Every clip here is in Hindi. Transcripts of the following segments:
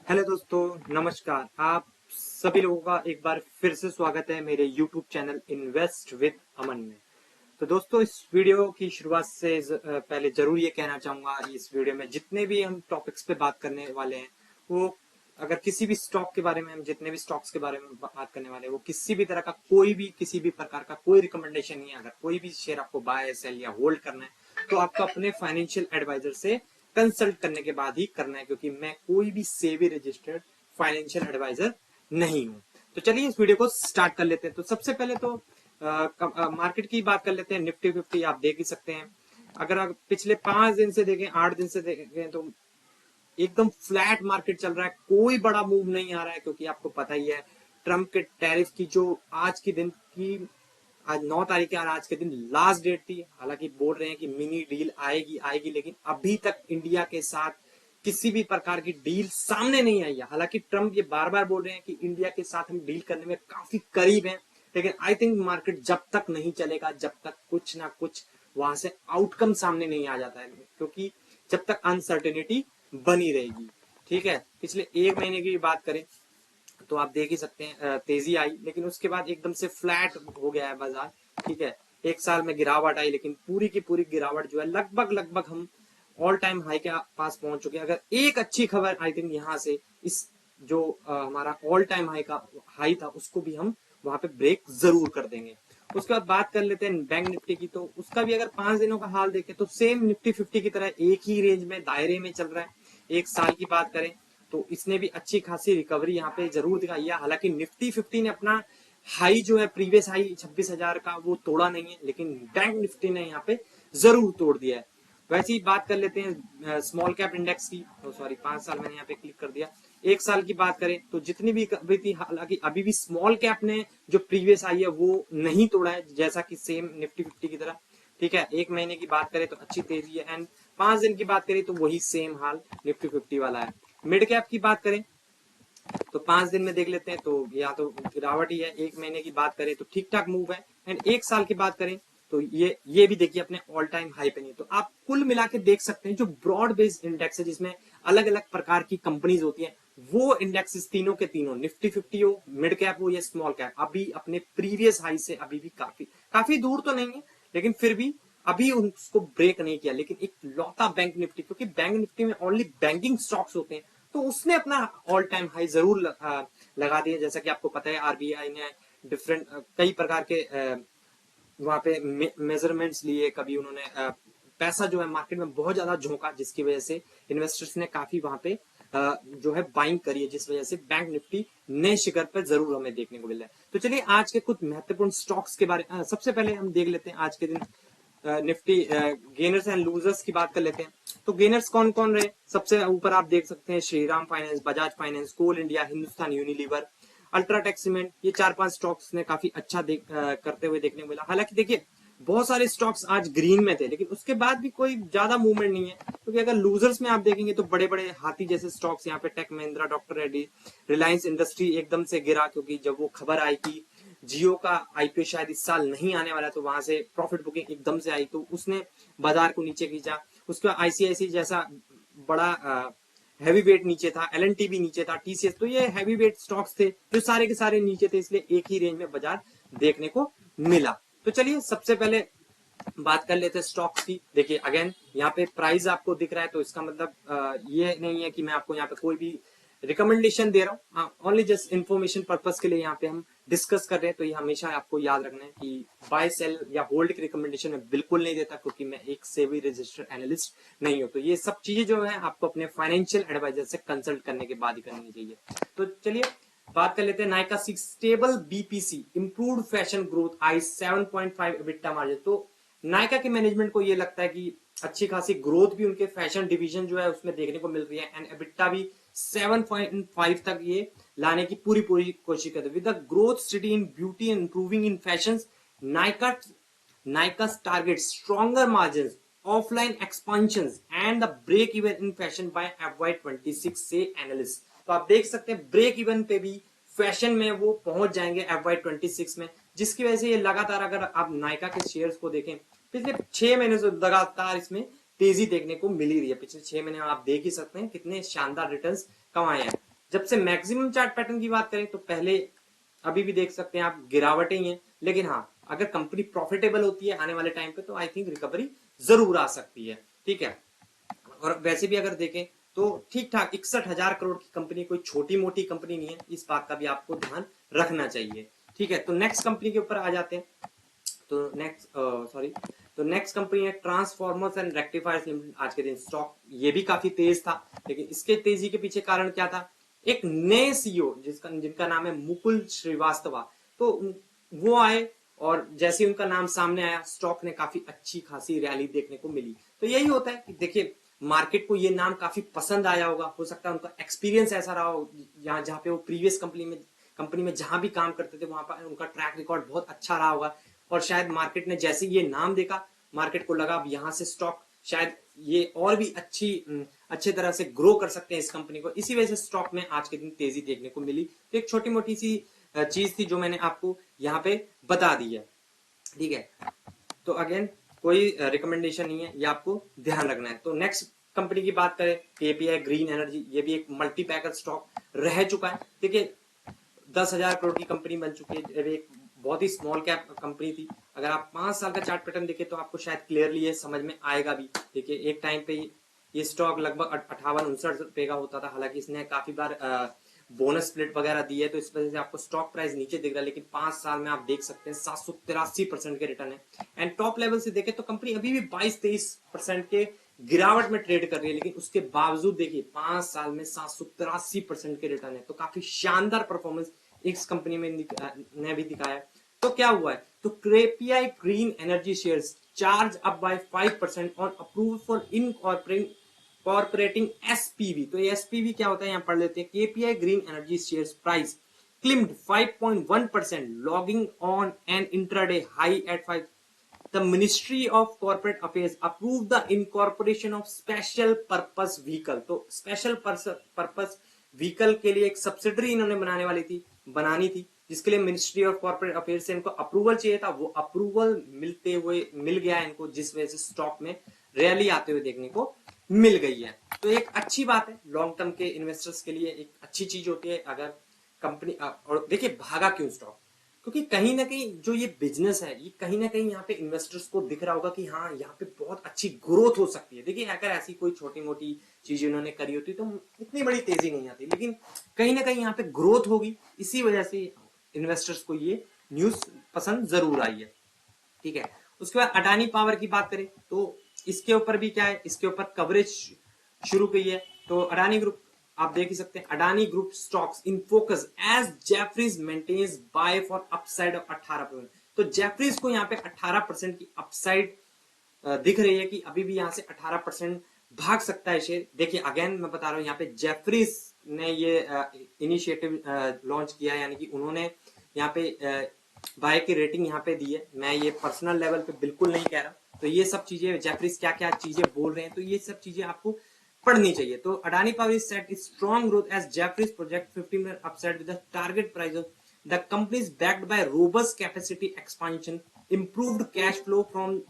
हेलो दोस्तों, नमस्कार। आप सभी लोगों का एक बार फिर से स्वागत है मेरे YouTube चैनल इन्वेस्ट विद अमन में। तो दोस्तों, इस वीडियो की शुरुआत से पहले जरूर ये कहना चाहूंगा, इस वीडियो में जितने भी हम टॉपिक्स पे बात करने वाले हैं वो अगर किसी भी स्टॉक के बारे में हम जितने भी स्टॉक्स के बारे में बात करने वाले हैं वो किसी भी तरह का किसी भी प्रकार का कोई रिकमेंडेशन नहीं है। अगर कोई भी शेयर आपको बाय सेल या होल्ड करना है तो आपको अपने फाइनेंशियल एडवाइजर से कंसल्ट करने के बाद ही करना है, क्योंकि मैं कोई भी सेबी रजिस्टर्ड फाइनेंशियल एडवाइजर नहीं हूं। तो चलिए इस वीडियो को स्टार्ट कर लेते हैं। तो सबसे पहले तो मार्केट की बात कर लेते हैं। निफ्टी 50 आप देख ही सकते हैं। अगर आप पिछले 5 दिन से देखें, 8 दिन से देखें, तो एकदम फ्लैट मार्केट चल रहा है। कोई बड़ा मूव नहीं आ रहा है, क्योंकि आपको पता ही है ट्रम्प के टैरिफ की जो आज के दिन की आज 9 तारीख है और आज के दिन लास्ट डेट थी। हालांकि बोल रहे हैं कि मिनी डील आएगी आएगी, लेकिन अभी तक इंडिया के साथ किसी भी प्रकार की डील सामने नहीं आई है। हालांकि ट्रम्प ये बार बार बोल रहे हैं कि इंडिया के साथ हम डील करने में काफी करीब हैं, लेकिन आई थिंक मार्केट जब तक नहीं चलेगा, जब तक कुछ ना कुछ वहां से आउटकम सामने नहीं आ जाता है, क्योंकि जब तक अनसर्टेनिटी बनी रहेगी। ठीक है, पिछले 1 महीने की बात करें तो आप देख ही सकते हैं तेजी आई, लेकिन उसके बाद एकदम से फ्लैट हो गया है बाजार। ठीक है, एक साल में गिरावट आई, लेकिन पूरी की पूरी गिरावट जो है लगभग लगभग हम ऑल टाइम हाई के पास पहुंच चुके हैं। अगर एक अच्छी खबर आई थिंक यहाँ से इस जो हमारा ऑल टाइम हाई का हाई था उसको भी हम वहां पे ब्रेक जरूर कर देंगे। उसके बाद बात कर लेते हैं बैंक निफ्टी की। तो उसका भी अगर 5 दिनों का हाल देखें तो सेम निफ्टी 50 की तरह एक ही रेंज में दायरे में चल रहा है। एक साल की बात करें तो इसने भी अच्छी खासी रिकवरी यहाँ पे जरूर दिखाई है। हालांकि निफ्टी 50 ने अपना हाई जो है प्रीवियस हाई 26,000 का वो तोड़ा नहीं है, लेकिन बैंक निफ्टी ने यहाँ पे जरूर तोड़ दिया है। वैसे ही बात कर लेते हैं स्मॉल कैप इंडेक्स की। तो सॉरी, 5 साल मैंने यहाँ पे क्लिक कर दिया। एक साल की बात करें तो जितनी भी रिकवरी थी, हालांकि अभी भी स्मॉल कैप ने जो प्रीवियस आई है वो नहीं तोड़ा है, जैसा कि सेम निफ्टी 50 की तरह। ठीक है, 1 महीने की बात करें तो अच्छी तेजी है, एंड 5 दिन की बात करें तो वही सेम हाल निफ्टी 50 वाला है। मिड कैप की बात करें तो 5 दिन में देख लेते हैं तो या तो गिरावट ही है। 1 महीने की बात करें तो ठीक ठाक मूव है, एंड एक साल की बात करें तो ये भी देखिए अपने ऑल टाइम हाई पे नहीं। तो आप कुल मिला के देख सकते हैं जो ब्रॉड बेस्ड इंडेक्स है जिसमें अलग अलग प्रकार की कंपनीज होती हैं, वो इंडेक्सेस तीनों के तीनों निफ्टी 50 हो, मिड कैप हो या स्मॉल कैप, अभी अपने प्रीवियस हाई से अभी भी काफी काफी दूर तो नहीं है, लेकिन फिर भी अभी उसको ब्रेक नहीं किया। लेकिन एक लौता बैंक निफ्टी, क्योंकि बैंक निफ्टी में ओनली बैंकिंग स्टॉक्स होते हैं, तो उसने अपना ऑल टाइम हाई जरूर लगा दिया। जैसा कि आपको पता है आरबीआई ने डिफरेंट कई प्रकार के वहां पे मेजरमेंट्स लिए। कभी उन्होंने पैसा जो है मार्केट में बहुत ज्यादा झोंका, जिसकी वजह से इन्वेस्टर्स ने काफी वहां पे जो है बाइंग करी है, जिस वजह से बैंक निफ्टी नए शिखर पर जरूर हमें देखने को मिला है। तो चलिए आज के कुछ महत्वपूर्ण स्टॉक्स के बारे में सबसे पहले हम देख लेते हैं आज के दिन निफ्टी गेनर्स एंड लूजर्स की बात कर लेते हैं। तो गेनर्स कौन कौन रहे, सबसे ऊपर आप देख सकते हैं Shriram Finance, Bajaj Finance, Coal India, Hindustan Unilever, UltraTech Cement. ये 4-5 स्टॉक्स ने काफी अच्छा करते हुए देखने को मिला। हालांकि देखिए बहुत सारे स्टॉक्स आज ग्रीन में थे, लेकिन उसके बाद भी कोई ज्यादा मूवमेंट नहीं है, क्योंकि अगर लूजर्स में आप देखेंगे तो बड़े बड़े हाथी जैसे स्टॉक्स यहाँ पे टेक महिंद्रा, डॉक्टर रेड्डी, रिलायंस इंडस्ट्री एकदम से गिरा, क्योंकि जब वो खबर आई कि जियो का आईपीओ शायद इस साल नहीं आने वाला, तो वहां से प्रॉफिट बुकिंग एकदम से आई, तो उसने बाजार को नीचे खींचा। उसके बाद आईसीआईसी जैसा बड़ा हैवी वेट नीचे था, एलएनटी भी नीचे था, टीसीएस, तो ये हैवी वेट स्टॉक्स थे जो सारे के सारे नीचे थे, इसलिए एक ही रेंज में बाजार देखने को मिला। तो चलिए सबसे पहले बात कर लेते हैं स्टॉक्स की। देखिए अगेन यहाँ पे प्राइस आपको दिख रहा है, तो इसका मतलब ये नहीं है कि मैं आपको यहाँ पे कोई भी रिकमेंडेशन दे रहा हूँ, ओनली जस्ट इन्फॉर्मेशन पर्पस के लिए यहाँ पे हम डिस्कस कर रहे हैं। तो ये हमेशा आपको याद रखना है कि बाय सेल या होल्ड की रिकमेंडेशन मैं बिल्कुल नहीं देता, क्योंकि मैं एक सेबी रजिस्टर्ड एनालिस्ट नहीं हूँ। तो ये सब चीजें जो है आपको अपने फाइनेंशियल एडवाइजर से कंसल्ट करने के बाद ही करनी चाहिए। तो चलिए बात कर लेते हैं Nykaa 6 stable BPC, improved fashion growth, आई 7.5 एबिटा मार्जिन। तो नायका के मैनेजमेंट को ये लगता है कि अच्छी खासी ग्रोथ भी उनके फैशन डिवीजन जो है उसमें देखने को मिल रही है, एंड एबिटा भी 7.5 तक ये लाने की पूरी पूरी कोशिश करते हैं। With the growth study in beauty and improving in fashion, Nykaa Nyka's targets stronger margins, offline expansions and the break even in fashion by FY26 से एनालिस्ट। तो आप देख सकते हैं ब्रेक इवन पे भी फैशन में वो पहुंच जाएंगे FY26 में, जिसकी वजह से ये लगातार, अगर आप नायका के शेयर्स को देखें पिछले 6 महीने से लगातार इसमें तेजी देखने को मिल ही रही है। पिछले 6 महीने में आप देख ही सकते हैं कितने शानदार रिटर्न्स कमाए हैं। जब से मैक्सिमम चार्ट पैटर्न की बात करें तो पहले अभी भी देख सकते हैं आप गिरावटें ही हैं, लेकिन हाँ अगर कंपनी प्रॉफिटेबल होती है आने वाले टाइम पे तो आई थिंक रिकवरी जरूर आ सकती है। ठीक है, और वैसे भी अगर देखें तो ठीक ठाक 61,000 करोड़ की कंपनी कोई छोटी मोटी कंपनी नहीं है, इस बात का भी आपको ध्यान रखना चाहिए। ठीक है, तो नेक्स्ट कंपनी के ऊपर आ जाते हैं। तो नेक्स्ट कंपनी है ट्रांसफॉर्मर्स एंड रेक्टिफायर्स लिमिटेड। आज के दिन स्टॉक ये भी काफी तेज था, लेकिन इसके तेजी के पीछे कारण क्या था, एक नए सीईओ जिनका नाम है मुकुल श्रीवास्तव, तो वो आए और जैसे ही उनका नाम सामने आया स्टॉक ने काफी अच्छी खासी रैली देखने को मिली। तो यही होता है कि देखिए मार्केट को ये नाम काफी पसंद आया होगा, हो सकता है उनका एक्सपीरियंस ऐसा रहा हो जहां पे वो प्रीवियस कंपनी में जहां भी काम करते थे वहां पर उनका ट्रैक रिकॉर्ड बहुत अच्छा रहा होगा, और शायद मार्केट ने जैसे ये नाम देखा मार्केट को लगा अब यहाँ से स्टॉक शायद ये और भी अच्छे तरह से ग्रो कर सकते हैं इस कंपनी को, इसी वजह से स्टॉक में आज के दिन तेजी देखने को मिली। तो एक छोटी मोटी सी चीज थी जो मैंने आपको यहाँ पे बता दी है। ठीक है, तो अगेन कोई रिकमेंडेशन नहीं है, ये आपको ध्यान रखना है। तो नेक्स्ट कंपनी की बात करें केपीआई ग्रीन एनर्जी, ये भी एक मल्टी पैकर स्टॉक रह चुका है। देखिए 10,000 करोड़ की कंपनी बन चुकी है, एक बहुत ही स्मॉल कैप कंपनी थी। अगर आप 5 साल का चार्ट पैटर्न देखें तो आपको शायद क्लियरली ये समझ में आएगा भी। देखिए एक टाइम पे ये स्टॉक लगभग 58-59 रुपए का होता था, हालांकि इसने काफी बार बोनस स्प्लिट वगैरह दी है तो इस वजह से आपको स्टॉक प्राइस नीचे दिख रहा है, लेकिन 5 साल में आप देख सकते हैं 783% के रिटर्न है। एंड टॉप लेवल से देखें तो कंपनी अभी भी 22-23% के गिरावट में ट्रेड कर रही है, लेकिन उसके बावजूद देखिए 5 साल में 783% के रिटर्न है, तो काफी शानदार परफॉर्मेंस इस कंपनी में ने भी दिखाया। तो क्या हुआ है, तो KPI green energy shares charge up by 5% on approval for incorporating SPV. तो ये एसपीवी क्या होता है यहाँ पढ़ लेते हैं। KPI green energy shares price climbed 5.1%, logging on an intraday high at 5. The Ministry of Corporate Affairs approved the incorporation of Special Purpose Vehicle. तो Special Purpose Vehicle के लिए एक सब्सिडरी इन्होंने बनानी थी जिसके लिए मिनिस्ट्री ऑफ कॉर्पोरेट अफेयर्स से इनको अप्रूवल चाहिए था, वो अप्रूवल मिल गया इनको, जिस वजह से स्टॉक में रैली आते हुए देखने को मिल गई है। तो एक अच्छी बात है, लॉन्ग टर्म के इन्वेस्टर्स के लिए एक अच्छी चीज होती है अगर कंपनी। और देखिए भागा क्यों स्टॉक, क्योंकि कहीं ना कहीं जो ये बिजनेस है ये कहीं ना कहीं यहाँ पे इन्वेस्टर्स को दिख रहा होगा कि हाँ यहाँ पे बहुत अच्छी ग्रोथ हो सकती है। देखिए अगर ऐसी कोई छोटी मोटी चीज इन्होंने करी होती तो इतनी बड़ी तेजी नहीं आती, लेकिन कहीं ना कहीं यहाँ पे ग्रोथ होगी, इसी वजह से इन्वेस्टर्स को ये न्यूज पसंद जरूर आई है। ठीक है, उसके बाद अडानी पावर की बात करें तो इसके ऊपर भी क्या है, इसके ऊपर कवरेज शुरू की है। तो अडानी ग्रुप आप देख ही सकते हैं, Adani group stocks in focus as Jefferies maintains buy for upside of 18%। तो जेफरीज को यहाँ पे 18% की अपसाइड दिख रही है कि अभी भी यहाँ से 18% भाग सकता है शेयर। देखिए अगेन मैं बता रहा हूँ यहाँ पे जेफरीज ने ये इनिशिएटिव लॉन्च किया है, यानी कि उन्होंने यहाँ पे बाय की रेटिंग यहाँ पे दी है। मैं ये पर्सनल लेवल पे बिल्कुल नहीं कह रहा, तो ये सब चीजें जेफरीज क्या क्या चीजें बोल रहे हैं तो ये सब चीजें आपको पढ़नी चाहिए। तो Adani power is set is strong growth as Jefferies project 15% upside with the target price of the company is backed by robust capacity expansion, improved cash flow from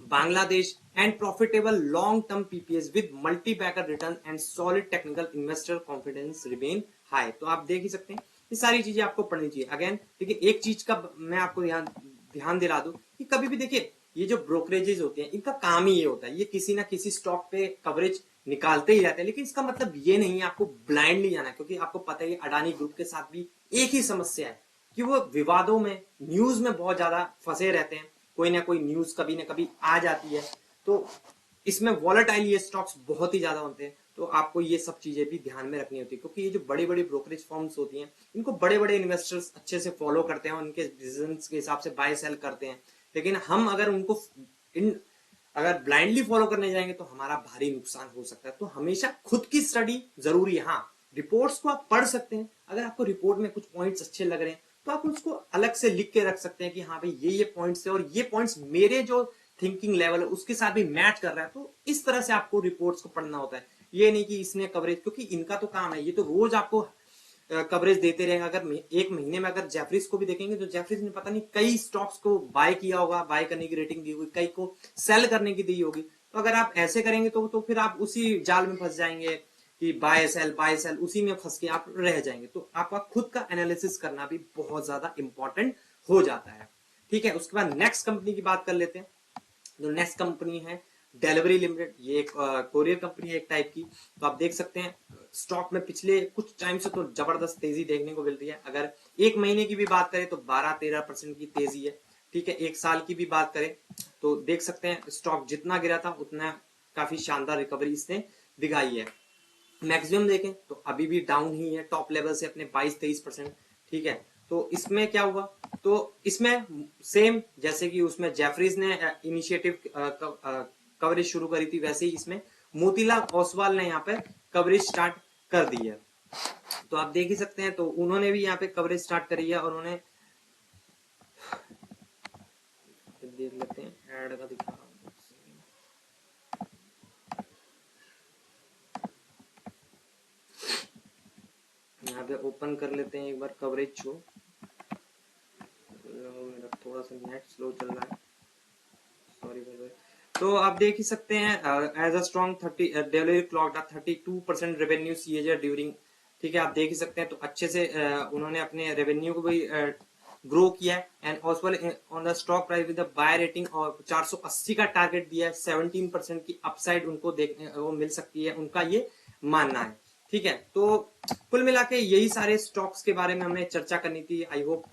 Bangladesh and profitable long-term PPAs with multi-bagger return and solid technical investor confidence remain high। तो आप देख ही सकते हैं ये सारी चीजें आपको पढ़नी चाहिए। अगेन देखिए एक चीज का मैं आपको यहाँ ध्यान दिला दूं कि कभी भी देखिए ये जो ब्रोकरेजेस होते हैं इनका काम ही ये होता है, ये किसी ना किसी स्टॉक पे कवरेज निकालते ही रहते हैं, लेकिन इसका मतलब ये नहीं है आपको ब्लाइंडली जाना है, क्योंकि आपको पता है अडानी ग्रुप के साथ भी एक ही समस्या है कि वो विवादों में न्यूज में बहुत ज्यादा फंसे रहते हैं, कोई ना कोई न्यूज कभी ना कभी आ जाती है, तो इसमें वॉलेटाइल ये स्टॉक्स बहुत ही ज्यादा होते हैं। तो आपको ये सब चीजें भी ध्यान में रखनी होती है, क्योंकि ये जो बड़ी बड़ी ब्रोकरेज फर्म्स होती हैं इनको बड़े बड़े इन्वेस्टर्स अच्छे से फॉलो करते हैं, उनके डिसीजंस के हिसाब से बाय सेल करते हैं, लेकिन हम अगर उनको अगर ब्लाइंडली फॉलो करने जाएंगे तो हमारा भारी नुकसान हो सकता है। तो हमेशा खुद की स्टडी जरूरी है। हाँ रिपोर्ट्स को आप पढ़ सकते हैं, अगर आपको रिपोर्ट में कुछ पॉइंट्स अच्छे लग रहे हैं तो आप उसको अलग से लिख के रख सकते हैं कि हाँ भाई ये पॉइंट्स है और ये पॉइंट्स मेरे जो थिंकिंग लेवल है उसके साथ भी मैच कर रहा है। तो इस तरह से आपको रिपोर्ट्स को पढ़ना होता है, ये नहीं कि इसने कवरेज, क्योंकि इनका तो काम है ये तो रोज आपको कवरेज देते रहेंगे। अगर एक महीने में अगर जेफरीज को भी देखेंगे तो जेफरीज ने पता नहीं कई स्टॉक्स को बाय किया होगा, बाय करने की रेटिंग दी होगी, कई को सेल करने की दी होगी। तो अगर आप ऐसे करेंगे तो फिर आप उसी जाल में फंस जाएंगे कि बाय सेल उसी में फंस के आप रह जाएंगे। तो आपका खुद का एनालिसिस करना भी बहुत ज्यादा इंपॉर्टेंट हो जाता है। ठीक है, उसके बाद नेक्स्ट कंपनी की बात कर लेते हैं। जो नेक्स्ट कंपनी है डिलीवरी लिमिटेड, ये एक कोरियर कंपनी है एक टाइप की। तो आप देख सकते हैं स्टॉक में पिछले कुछ टाइम से तो जबरदस्त तेजी देखने को मिल रही है। अगर एक महीने की भी बात करें तो 12-13% की तेजी है। ठीक है, एक साल की भी बात करें तो देख सकते हैं स्टॉक जितना गिरा था उतना काफी शानदार रिकवरी इसने दिखाई है। मैक्सिमम देखें तो अभी भी डाउन ही है टॉप लेवल से अपने 22-23%। ठीक है, तो इसमें क्या हुआ, तो इसमें सेम जैसे कि उसमें जेफरीज ने इनिशिएटिव कवरेज शुरू करी थी, वैसे ही इसमें मोतीलाल ओसवाल ने यहाँ पे कवरेज स्टार्ट कर दी है। तो आप देख ही सकते हैं, तो उन्होंने भी यहाँ पे कवरेज स्टार्ट करी है और उन्होंने देख लेते हैं एड का दिखा रहा हूँ, यहाँ पे ओपन कर लेते हैं एक बार कवरेज शो। मेरा थोड़ा सा नेट स्लो चल रहा है, सॉरी भाई। तो आप देख ही सकते हैं as a strong 30 delivery clock 32% revenue CAGR during. ठीक है, आप देख ही सकते हैं, तो अच्छे से उन्होंने अपने रेवेन्यू को भी ग्रो किया है। And also on the stock price with buy rating और 480 का टारगेट दिया है। 17% की अपसाइड उनको देखने वो मिल सकती है, उनका ये मानना है। ठीक है, तो कुल मिला के यही सारे स्टॉक्स के बारे में हमें चर्चा करनी थी। आई होप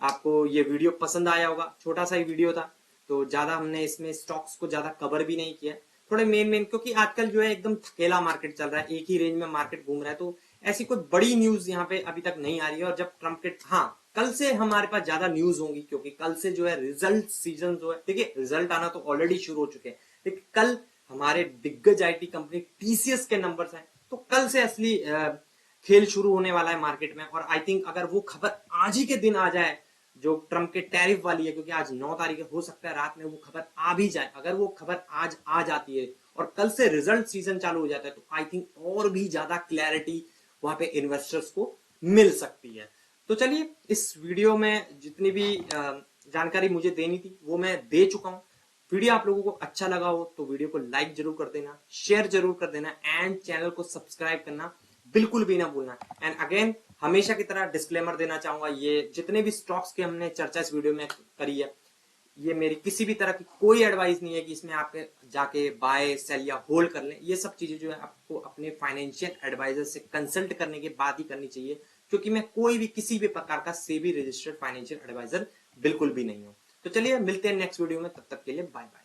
आपको ये वीडियो पसंद आया होगा। छोटा सा ही वीडियो था, तो ज्यादा हमने इसमें स्टॉक्स को ज्यादा कवर भी नहीं किया, थोड़े मेन क्योंकि आजकल जो है एकदम थकेला मार्केट चल रहा है, एक ही रेंज में मार्केट घूम रहा है। तो ऐसी कोई बड़ी न्यूज यहाँ पे अभी तक नहीं आ रही है। और जब ट्रम्प के, हाँ, कल से हमारे पास ज्यादा न्यूज होंगी, क्योंकि कल से जो है रिजल्ट सीजन जो है, देखिए रिजल्ट आना तो ऑलरेडी शुरू हो चुके हैं, लेकिन कल हमारे दिग्गज आईटी कंपनी टीसीएस के नंबर्स हैं। तो कल से असली खेल शुरू होने वाला है मार्केट में। और आई थिंक अगर वो खबर आज ही के दिन आ जाए जो ट्रम्प के टैरिफ वाली है, क्योंकि आज 9 तारीख है, हो सकता है रात में वो खबर आ भी जाए। अगर वो खबर आज आ जाती है और कल से रिजल्ट सीजन चालू हो जाता है, तो आई थिंक और भी ज्यादा क्लैरिटी वहां पे इन्वेस्टर्स को मिल सकती है। तो चलिए, इस वीडियो में जितनी भी जानकारी मुझे देनी थी वो मैं दे चुका हूं। वीडियो आप लोगों को अच्छा लगा हो तो वीडियो को लाइक जरूर कर देना, शेयर जरूर कर देना, एंड चैनल को सब्सक्राइब करना बिल्कुल भी ना भूलना। एंड अगेन हमेशा की तरह डिस्क्लेमर देना चाहूंगा, ये जितने भी स्टॉक्स की हमने चर्चा इस वीडियो में करी है, ये मेरी किसी भी तरह की कोई एडवाइस नहीं है कि इसमें आप जाके बाय सेल या होल्ड कर लें। ये सब चीजें जो है आपको अपने फाइनेंशियल एडवाइजर से कंसल्ट करने के बाद ही करनी चाहिए, क्योंकि मैं कोई भी किसी भी प्रकार का सेबी रजिस्टर्ड फाइनेंशियल एडवाइजर बिल्कुल भी नहीं हूं। तो चलिए मिलते हैं नेक्स्ट वीडियो में, तब तक के लिए बाय बाय।